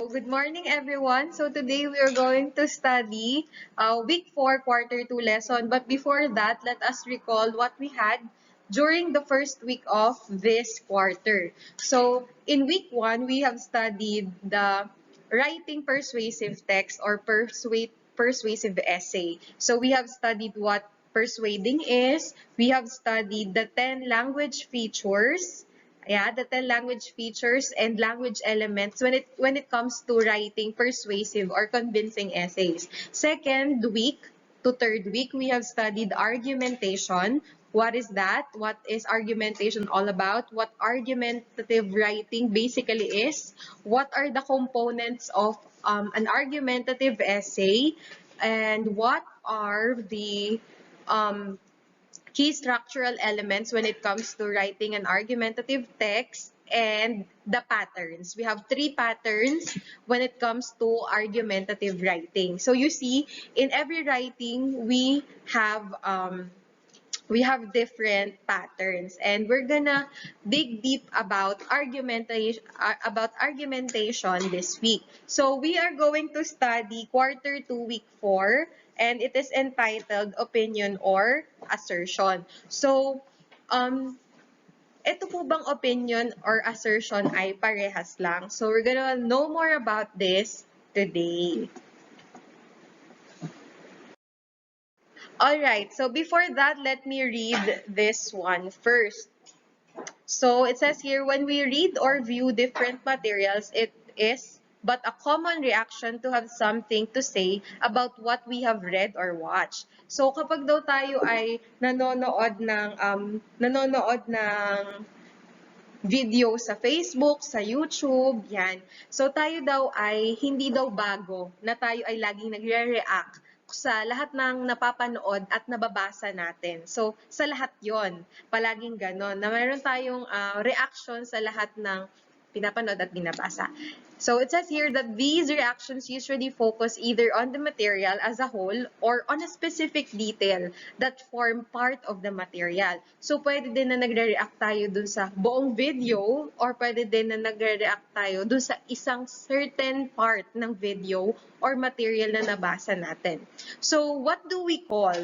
So, good morning, everyone. So, today we are going to study week 4, quarter 2 lesson. But before that, let us recall what we had during the first week of this quarter. So, in week 1, we have studied the writing persuasive text or persuasive essay. So, we have studied what persuading is. We have studied the 10 language features. Yeah, the 10 language features and language elements when it comes to writing persuasive or convincing essays. Second week to third week, we have studied argumentation. What is that? What is argumentation all about? What argumentative writing basically is? What are the components of an argumentative essay? And what are the um, key structural elements when it comes to writing an argumentative text and the patterns. We have 3 patterns when it comes to argumentative writing. So you see, in every writing, we have different patterns, and we're gonna dig deep about argumentation this week. So we are going to study quarter 2 week 4, and it is entitled opinion or assertion. So ito po bang opinion or assertion ay parehas lang? So we're gonna know more about this today. Alright, so before that, let me read this one first. So it says here, when we read or view different materials, it is but a common reaction to have something to say about what we have read or watched. So kapag daw tayo ay nanonood ng video sa Facebook, sa YouTube, yan. So tayo daw ay hindi daw bago na tayo ay laging nagre-react sa lahat ng napapanood at nababasa natin. So sa lahat yon, palaging ganon, na meron tayong reaction sa lahat ng pinapanood at binabasa. So it says here that these reactions usually focus either on the material as a whole or on a specific detail that form part of the material. So pwede din na nagre-react tayo dun sa buong video or pwede din na nagre-react tayo dun sa isang certain part ng video or material na nabasa natin. So what do we call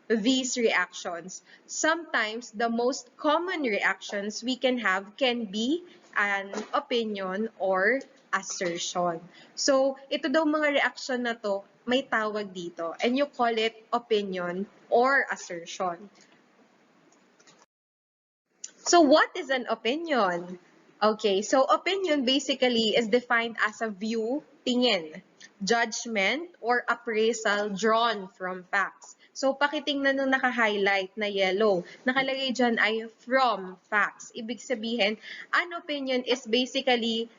these reactions? Sometimes the most common reactions we can have can be an opinion or assertion. So, ito daw mga reaction na to, may tawag dito, and you call it opinion or assertion. So, what is an opinion? Okay, so opinion basically is defined as a view, tingin, judgment, or appraisal drawn from facts. So, pakitingnan nung naka-highlight na yellow. Nakalagay dyan ay from facts. Ibig sabihin, an opinion is basically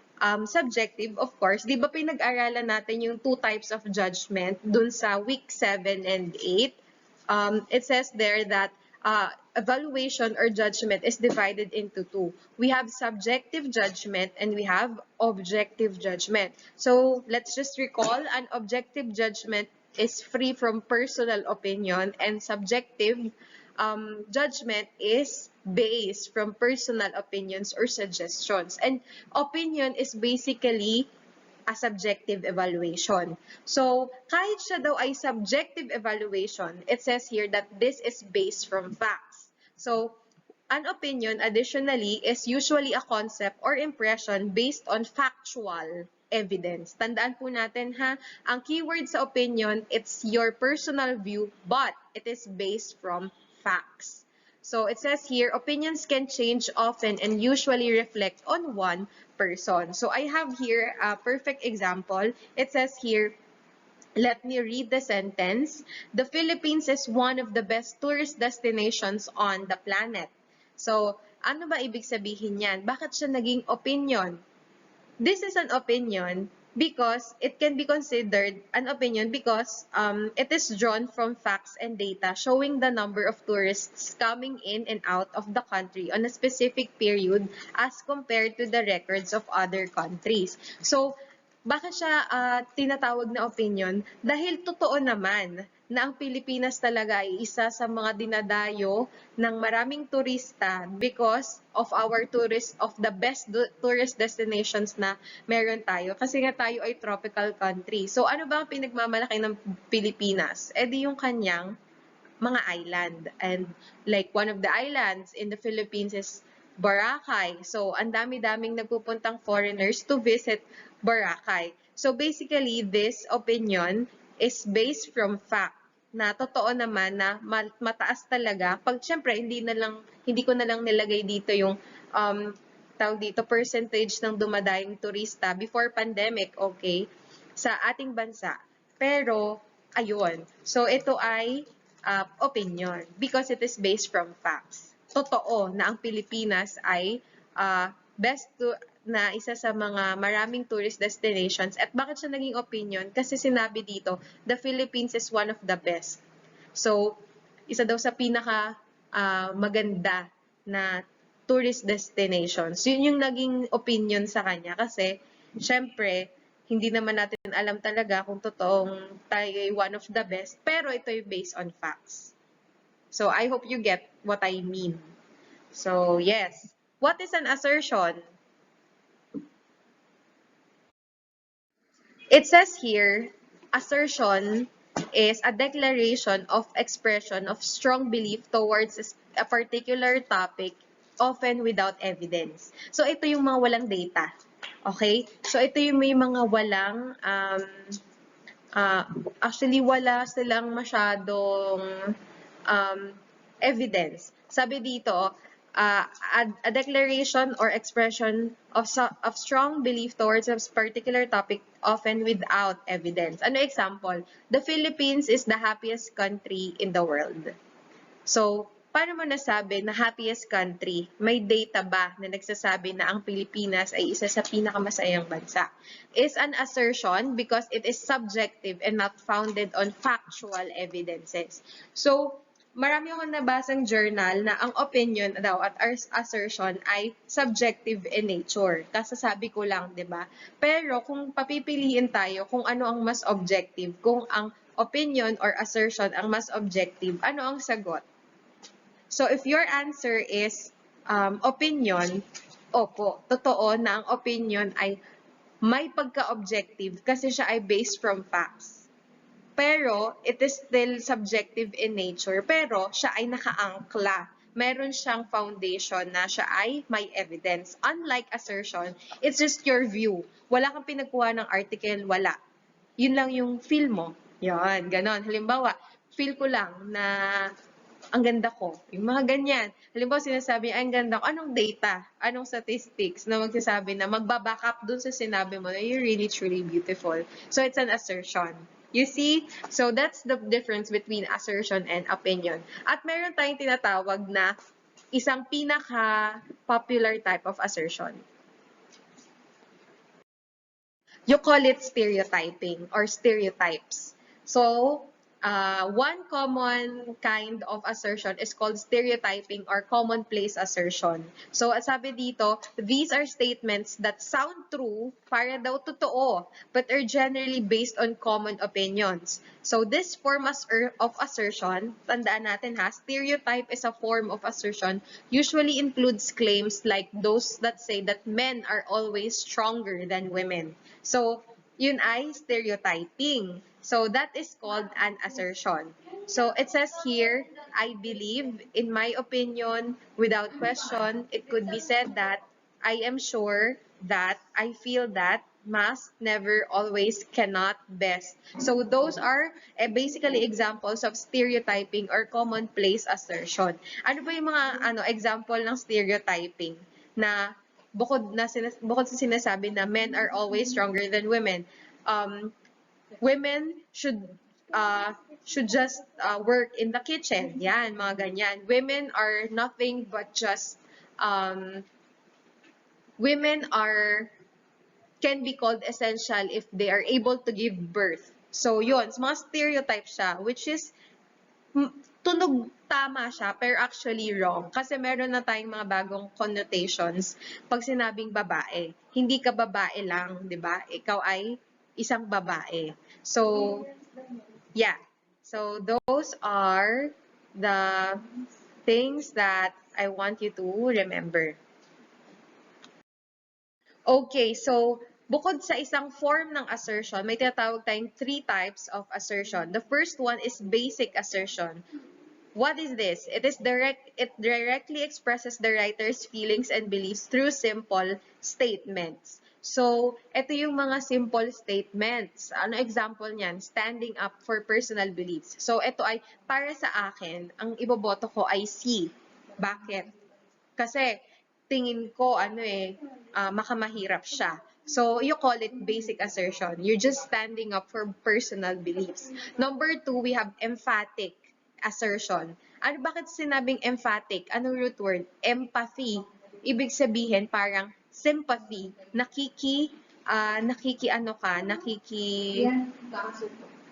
subjective, of course. Di ba pinag-aralan natin yung 2 types of judgment dun sa week 7 and 8? It says there that evaluation or judgment is divided into 2. We have subjective judgment and we have objective judgment. So let's just recall, an objective judgment is free from personal opinion, and subjective judgment is based from personal opinions or suggestions. And opinion is basically a subjective evaluation. So, kahit siya daw ay subjective evaluation, it says here that this is based from facts. So, an opinion, additionally, is usually a concept or impression based on factual evidence. Tandaan po natin ha, ang keyword sa opinion, it's your personal view, but it is based from facts. So it says here, opinions can change often and usually reflect on one person. So I have here a perfect example. It says here, let me read the sentence. The Philippines is one of the best tourist destinations on the planet. So, ano ba ibig sabihin yan? Bakit siya naging opinion? This is an opinion because it can be considered an opinion because it is drawn from facts and data showing the number of tourists coming in and out of the country on a specific period as compared to the records of other countries. So, Bakit siya tinatawag na opinion? Dahil totoo naman na ang Pilipinas talaga ay isa sa mga dinadayo ng maraming turista because of the best tourist destinations na meron tayo. Kasi nga tayo ay tropical country. So ano ba ang pinagmamalaki ng Pilipinas? Eh di yung kanyang mga island. And like one of the islands in the Philippines is Boracay. So ang dami-daming nagpupuntang foreigners to visit Boracay. So basically, this opinion is based from fact na totoo naman na mataas talaga. Pag syempre hindi ko na lang nilagay dito yung tawag dito percentage ng dumadayong turista before pandemic, okay, sa ating bansa. Pero ayun. So ito ay opinion because it is based from facts. Totoo na ang Pilipinas ay na isa sa mga maraming tourist destinations. At bakit siya naging opinion? Kasi sinabi dito, the Philippines is one of the best. So, isa daw sa pinaka maganda na tourist destinations. Yun yung naging opinion sa kanya kasi, syempre, hindi naman natin alam talaga kung totoong tayo ay one of the best, pero ito yung based on facts. So, I hope you get what I mean. So, yes. What is an assertion? It says here, assertion is a declaration of expression of strong belief towards a particular topic, often without evidence. So, ito yung mga walang data. Okay? So, ito yung may mga walang, actually, wala silang masyadong evidence. Sabi dito, a declaration or expression of strong belief towards a particular topic, often without evidence. Ano example? The Philippines is the happiest country in the world. So, paano mo nasabi na happiest country? May data ba na nagsasabi na ang Pilipinas ay isa sa pinakamasayang bansa? Is an assertion because it is subjective and not founded on factual evidences. So, marami akong nabasang journal na ang opinion daw at assertion ay subjective in nature. Kasasabi ko lang, di ba? Pero kung papipiliin tayo kung ano ang mas objective, kung ang opinion or assertion ang mas objective, ano ang sagot? So if your answer is opinion, opo, totoo na ang opinion ay may pagka-objective kasi siya ay based from facts. Pero, it is still subjective in nature, pero siya ay nakaangkla. Meron siyang foundation na siya ay may evidence. Unlike assertion, it's just your view. Wala kang pinagkuha ng article, wala. Yun lang yung feel mo. Yan, ganon. Halimbawa, feel ko lang na ang ganda ko. Yung mga ganyan. Halimbawa, sinasabi, ay, ang ganda ko. Anong data? Anong statistics na magsasabi na magbaback up dun sa sinabi mo na you're really, truly beautiful. So, it's an assertion. You see? So, that's the difference between assertion and opinion. At meron tayong tinatawag na isang pinaka-popular type of assertion. You call it stereotyping or stereotypes. So, one common kind of assertion is called stereotyping or commonplace assertion. So, sabi dito, these are statements that sound true, para daw totoo, but are generally based on common opinions. So, this form of assertion, tandaan natin ha, stereotype is a form of assertion, usually includes claims like those that say that men are always stronger than women. So, yun ay stereotyping. So, that is called an assertion. So, it says here, I believe, in my opinion, without question, it could be said that, I am sure that, I feel that, must, never, always, cannot, best. So, those are basically examples of stereotyping or commonplace assertion. Ano ba yung mga example ng stereotyping na bukod sa sinasabi na men are always stronger than women, women should just work in the kitchen. Yan, mga ganyan. Women are nothing but just women can be called essential if they are able to give birth. So yun, mga stereotype siya, which is tunog tama siya, pero actually wrong. Kasi meron na tayong mga bagong connotations pag sinabing babae. Hindi ka babae lang, di ba? Ikaw ay isang babae. So, yeah. So, those are the things that I want you to remember. Okay, so bukod sa isang form ng assertion, may tinatawag tayong 3 types of assertion. The first one is basic assertion. What is this? It directly expresses the writer's feelings and beliefs through simple statements. So, ito yung mga simple statements. Ano example niyan? Standing up for personal beliefs. So, ito ay para sa akin, ang iboboto ko ay C. Bakit? Kasi tingin ko makamahirap siya. So, you call it basic assertion. You're just standing up for personal beliefs. Number 2, we have emphatic assertion. Bakit sinabing emphatic? Anong root word? Empathy. Ibig sabihin parang sympathy.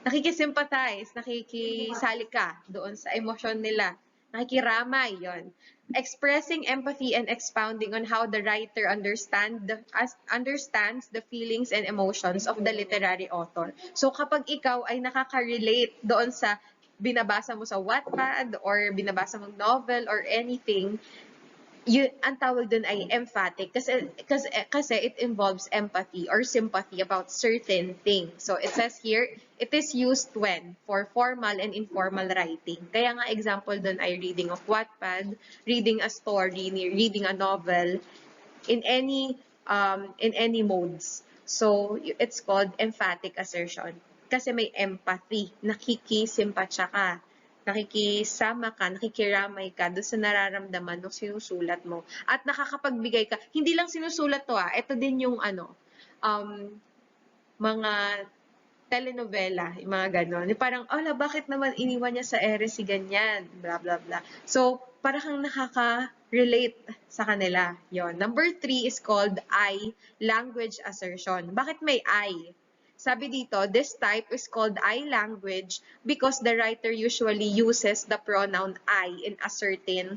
Nakikisympathize, nakikisali ka doon sa emosyon nila. Nakikiramay, yon. Expressing empathy and expounding on how the writer understands the feelings and emotions of the literary author. So kapag ikaw ay nakaka-relate doon sa binabasa mo sa Wattpad or binabasa mong novel or anything, ang tawag dun ay emphatic kasi it involves empathy or sympathy about certain things. So it says here, it is used when for formal and informal writing. Kaya nga example dun ay reading of Wattpad, reading a story, reading a novel, in any modes. So it's called emphatic assertion kasi may empathy, nakikisimpatya ka, nakikisama ka, nakikiramay ka doon sa nararamdaman ng sinusulat mo. At nakakapagbigay ka, hindi lang sinusulat to ito din yung mga telenovela, yung mga ganon. Yung parang, bakit naman iniwan niya sa ere si ganyan, blah, blah, blah. So, parang nakaka-relate sa kanila. Yon. Number 3 is called I, language assertion. Bakit may I? Sabi dito, this type is called I language because the writer usually uses the pronoun I in asserting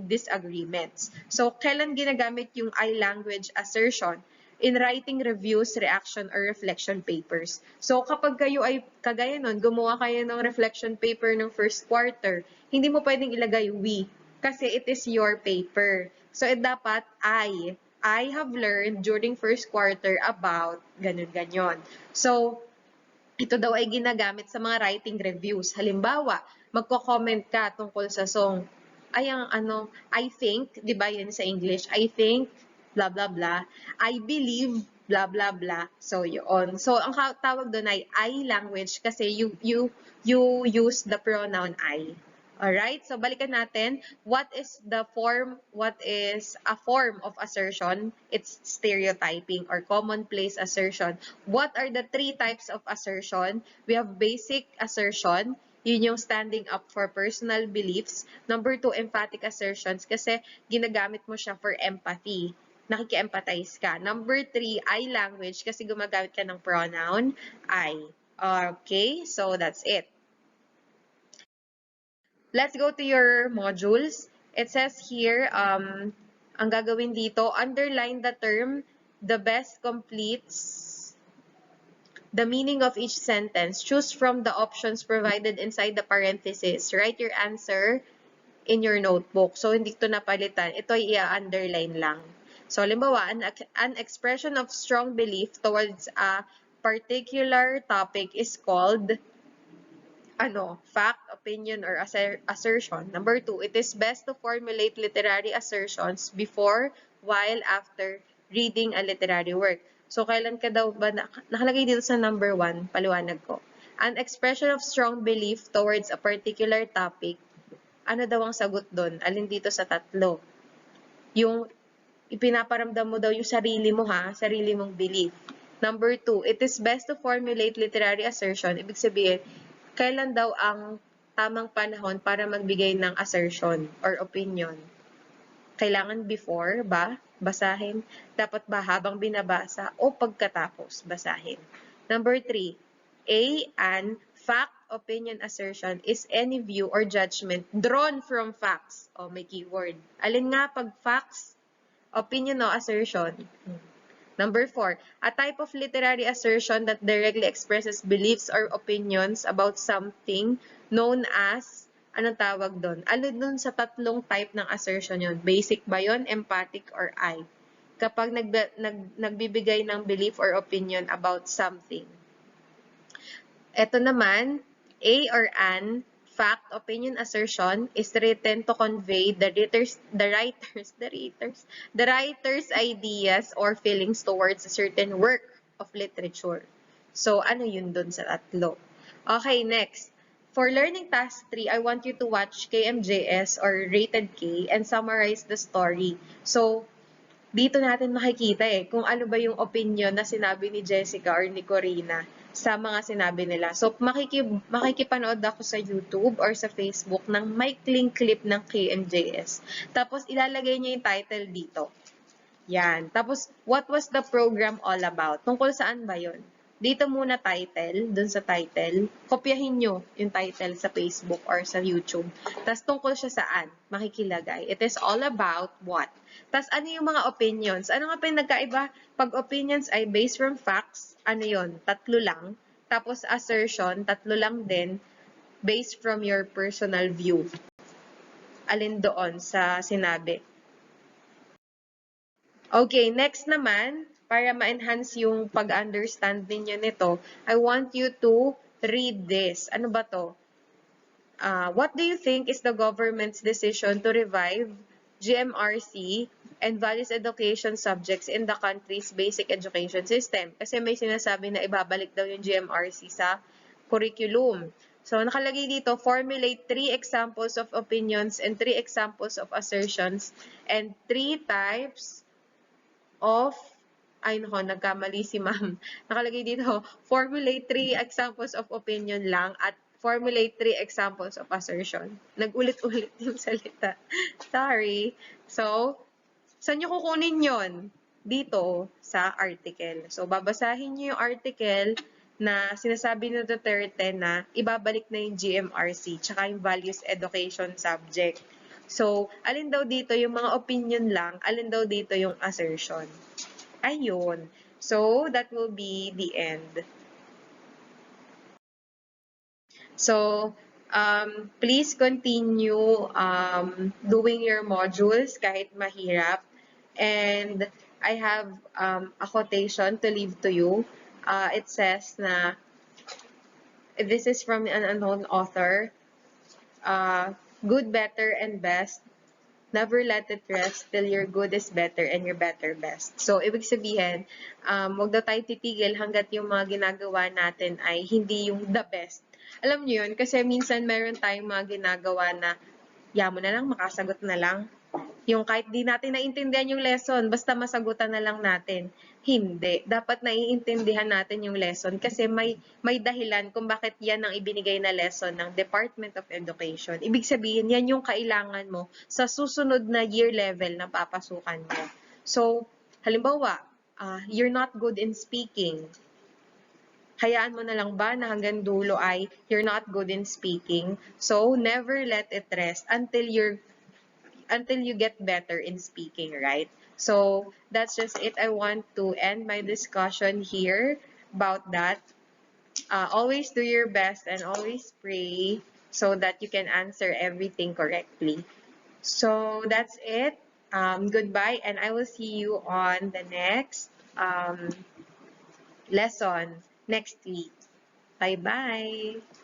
disagreements. So, kailan ginagamit yung I language assertion? In writing reviews, reaction, or reflection papers. So, kapag kayo ay kagaya nun, gumawa kayo ng reflection paper ng first quarter, hindi mo pwedeng ilagay we kasi it is your paper. So, dapat I have learned during first quarter about ganun-ganyan. So, ito daw ay ginagamit sa mga writing reviews. Halimbawa, magko-comment ka tungkol sa song. I think, di ba yun sa English? I think, blah, blah, blah. I believe, blah, blah, blah. So, yun. So, ang tawag doon ay I language kasi you use the pronoun I. Alright, so balikan natin. What is a form of assertion? It's stereotyping or commonplace assertion. What are the 3 types of assertion? We have basic assertion. Yun yung standing up for personal beliefs. Number 2, emphatic assertions kasi ginagamit mo siya for empathy. Nakiki-empathize ka. Number 3, I language kasi gumagamit ka ng pronoun I. Okay, so that's it. Let's go to your modules. It says here, ang gagawin dito, underline the term, the best completes the meaning of each sentence. Choose from the options provided inside the parenthesis. Write your answer in your notebook. So, hindi ito napalitan. Ito ay i-underline lang. So, halimbawa, an expression of strong belief towards a particular topic is called fact, opinion, or assertion. Number 2, it is best to formulate literary assertions before, while, after reading a literary work. So, kailan ka daw ba, nakalagay dito sa number 1, paliwanag ko. An expression of strong belief towards a particular topic, ano daw ang sagot doon? Alin dito sa tatlo? Yung ipinaparamdam mo daw yung sarili mo sarili mong belief. Number 2, it is best to formulate literary assertion. Ibig sabihin, kailan daw ang tamang panahon para magbigay ng assertion or opinion? Kailangan before ba basahin? Dapat ba habang binabasa o pagkatapos basahin? Number 3, A, an fact, opinion, assertion is any view or judgment drawn from facts. O, may keyword. Alin nga pag facts, opinion o assertion? Number 4, a type of literary assertion that directly expresses beliefs or opinions about something known as, anong tawag doon? Alin doon sa tatlong type ng assertion yon? Basic ba yun, emphatic, or I? Kapag nagbibigay ng belief or opinion about something. Ito naman, A or an, fact, opinion, assertion is written to convey the writer's ideas or feelings towards a certain work of literature. So, ano yun dun sa tatlo? Okay, next. For learning task 3, I want you to watch KMJS or Rated K and summarize the story. So, dito natin makikita kung ano ba yung opinion na sinabi ni Jessica or ni Corina sa mga sinabi nila. So, makikipanood ako sa YouTube or sa Facebook ng maikling clip ng KMJS. Tapos, ilalagay niya yung title dito. Yan. Tapos, what was the program all about? Tungkol saan ba yun? Dito muna title, dun sa title. Kopyahin nyo yung title sa Facebook or sa YouTube. Tapos, tungkol siya saan? Makikilagay. It is all about what? Tapos, ano yung mga opinions? Ano nga pa yung nagkaiba? Pag opinions ay based from facts, ano yun? Tatlo lang. Tapos, assertion, tatlo lang din. Based from your personal view. Alin doon sa sinabi? Okay, next naman, para ma-enhance yung pag-understand ninyo nito, I want you to read this. Ano ba to? What do you think is the government's decision to revive GMRC and values education subjects in the country's basic education system? Kasi may sinasabi na ibabalik daw yung GMRC sa curriculum. So, nakalagay dito, formulate 3 examples of opinions and 3 examples of assertions and 3 types of, ay nako, nagkamali si ma'am. Nakalagay dito, formulate 3 examples of opinion lang at formulate 3 examples of assertion. Nag-ulit-ulit yung salita. Sorry. So, saan nyo kukunin yon? Dito, sa article. So, babasahin nyo yung article na sinasabi ni Duterte na ibabalik na yung GMRC tsaka yung values education subject. So, alin daw dito yung mga opinion lang, alin daw dito yung assertion. Ayun. So, that will be the end. So, please continue doing your modules kahit mahirap. And I have a quotation to leave to you. It says na, this is from an unknown author, good, better, and best. Never let it rest till your good is better and your better best. So, ibig sabihin, huwag daw tayo titigil hanggat yung mga ginagawa natin ay hindi yung the best. Alam niyo yun, kasi minsan meron tayong mga ginagawa na, mo na lang, makasagot na lang. Yung kahit di natin naiintindihan yung lesson, basta masagutan na lang natin. Hindi. Dapat naiintindihan natin yung lesson kasi may dahilan kung bakit yan ang ibinigay na lesson ng Department of Education. Ibig sabihin, yan yung kailangan mo sa susunod na year level na papasukan mo. So, halimbawa, you're not good in speaking. Hayaan mo na lang ba na hanggang dulo ay you're not good in speaking? So, never let it rest until you get better in speaking, right? So, that's just it. I want to end my discussion here about that. Always do your best and always pray so that you can answer everything correctly. So, that's it. Goodbye, and I will see you on the next lesson next week. Bye-bye!